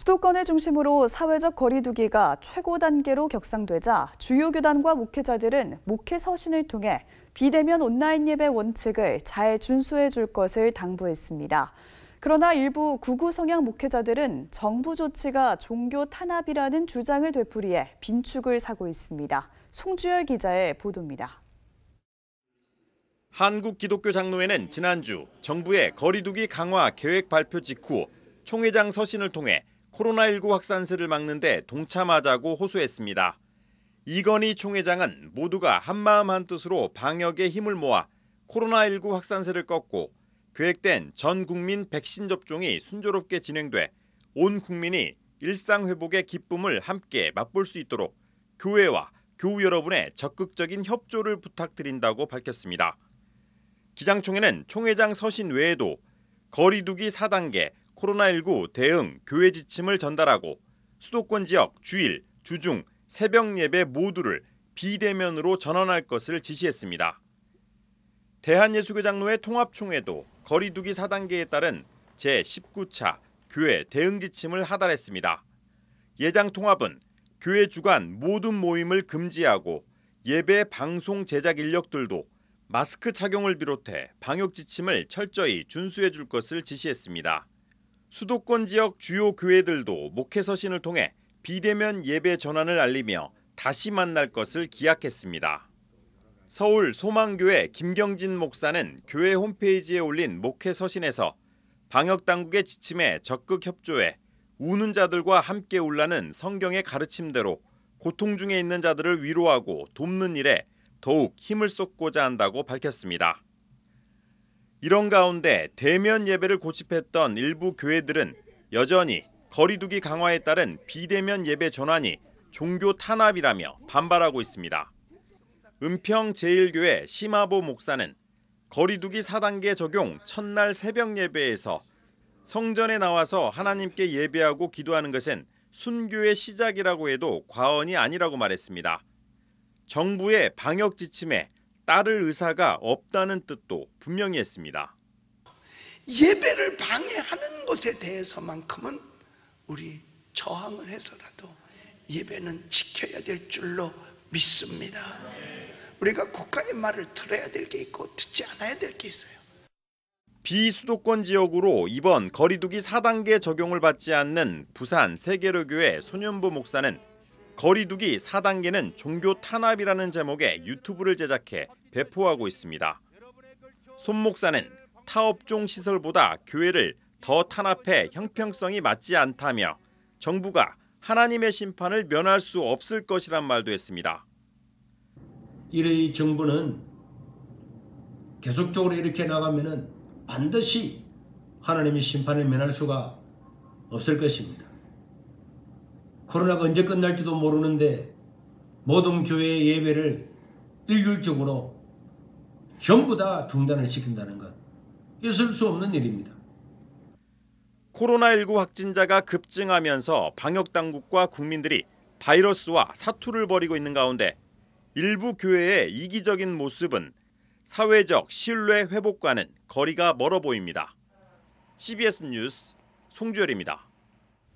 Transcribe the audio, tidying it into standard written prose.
수도권을 중심으로 사회적 거리 두기가 최고 단계로 격상되자 주요 교단과 목회자들은 목회 서신을 통해 비대면 온라인 예배 원칙을 잘 준수해 줄 것을 당부했습니다. 그러나 일부 극우 성향 목회자들은 정부 조치가 종교 탄압이라는 주장을 되풀이해 빈축을 사고 있습니다. 송주열 기자의 보도입니다. 한국기독교장로회는 지난주 정부의 거리 두기 강화 계획 발표 직후 총회장 서신을 통해 코로나19 확산세를 막는 데 동참하자고 호소했습니다. 이건희 총회장은 모두가 한마음 한뜻으로 방역에 힘을 모아 코로나19 확산세를 꺾고 계획된 전 국민 백신 접종이 순조롭게 진행돼 온 국민이 일상 회복의 기쁨을 함께 맛볼 수 있도록 교회와 교우 여러분의 적극적인 협조를 부탁드린다고 밝혔습니다. 기장총회는 총회장 서신 외에도 거리 두기 4단계 코로나19 대응 교회 지침을 전달하고 수도권 지역 주일, 주중, 새벽 예배 모두를 비대면으로 전환할 것을 지시했습니다. 대한예수교장로회 통합총회도 거리 두기 4단계에 따른 제19차 교회 대응 지침을 하달했습니다. 예장통합은 교회 주간 모든 모임을 금지하고 예배 방송 제작 인력들도 마스크 착용을 비롯해 방역 지침을 철저히 준수해 줄 것을 지시했습니다. 수도권 지역 주요 교회들도 목회 서신을 통해 비대면 예배 전환을 알리며 다시 만날 것을 기약했습니다. 서울 소망교회 김경진 목사는 교회 홈페이지에 올린 목회 서신에서 방역 당국의 지침에 적극 협조해 우는 자들과 함께 울라는 성경의 가르침대로 고통 중에 있는 자들을 위로하고 돕는 일에 더욱 힘을 쏟고자 한다고 밝혔습니다. 이런 가운데 대면 예배를 고집했던 일부 교회들은 여전히 거리 두기 강화에 따른 비대면 예배 전환이 종교 탄압이라며 반발하고 있습니다. 은평 제1교회 심화보 목사는 거리 두기 4단계 적용 첫날 새벽 예배에서 성전에 나와서 하나님께 예배하고 기도하는 것은 순교의 시작이라고 해도 과언이 아니라고 말했습니다. 정부의 방역 지침에 따를 의사가 없다는 뜻도 분명히 했습니다. 예배를 방해하는 것에 대해서만큼은 우리 저항을 해서라도 예배는 지켜야 될 줄로 믿습니다. 우리가 국가의 말을 들어야 될 게 있고 듣지 않아야 될 게 있어요. 비수도권 지역으로 이번 거리 두기 4단계 적용을 받지 않는 부산 세계로교회 손현보 목사는 거리 두기 4단계는 종교 탄압이라는 제목의 유튜브를 제작해 배포하고 있습니다. 손 목사는 타업종 시설보다 교회를 더 탄압해 형평성이 맞지 않다며 정부가 하나님의 심판을 면할 수 없을 것이란 말도 했습니다. 이 정부는 계속적으로 이렇게 나가면은 반드시 하나님의 심판을 면할 수가 없을 것입니다. 코로나가 언제 끝날지도 모르는데 모든 교회의 예배를 일률적으로 전부 다 중단을 시킨다는 것, 있을 수 없는 일입니다. 코로나19 확진자가 급증하면서 방역당국과 국민들이 바이러스와 사투를 벌이고 있는 가운데 일부 교회의 이기적인 모습은 사회적 신뢰 회복과는 거리가 멀어 보입니다. CBS 뉴스 송주열입니다.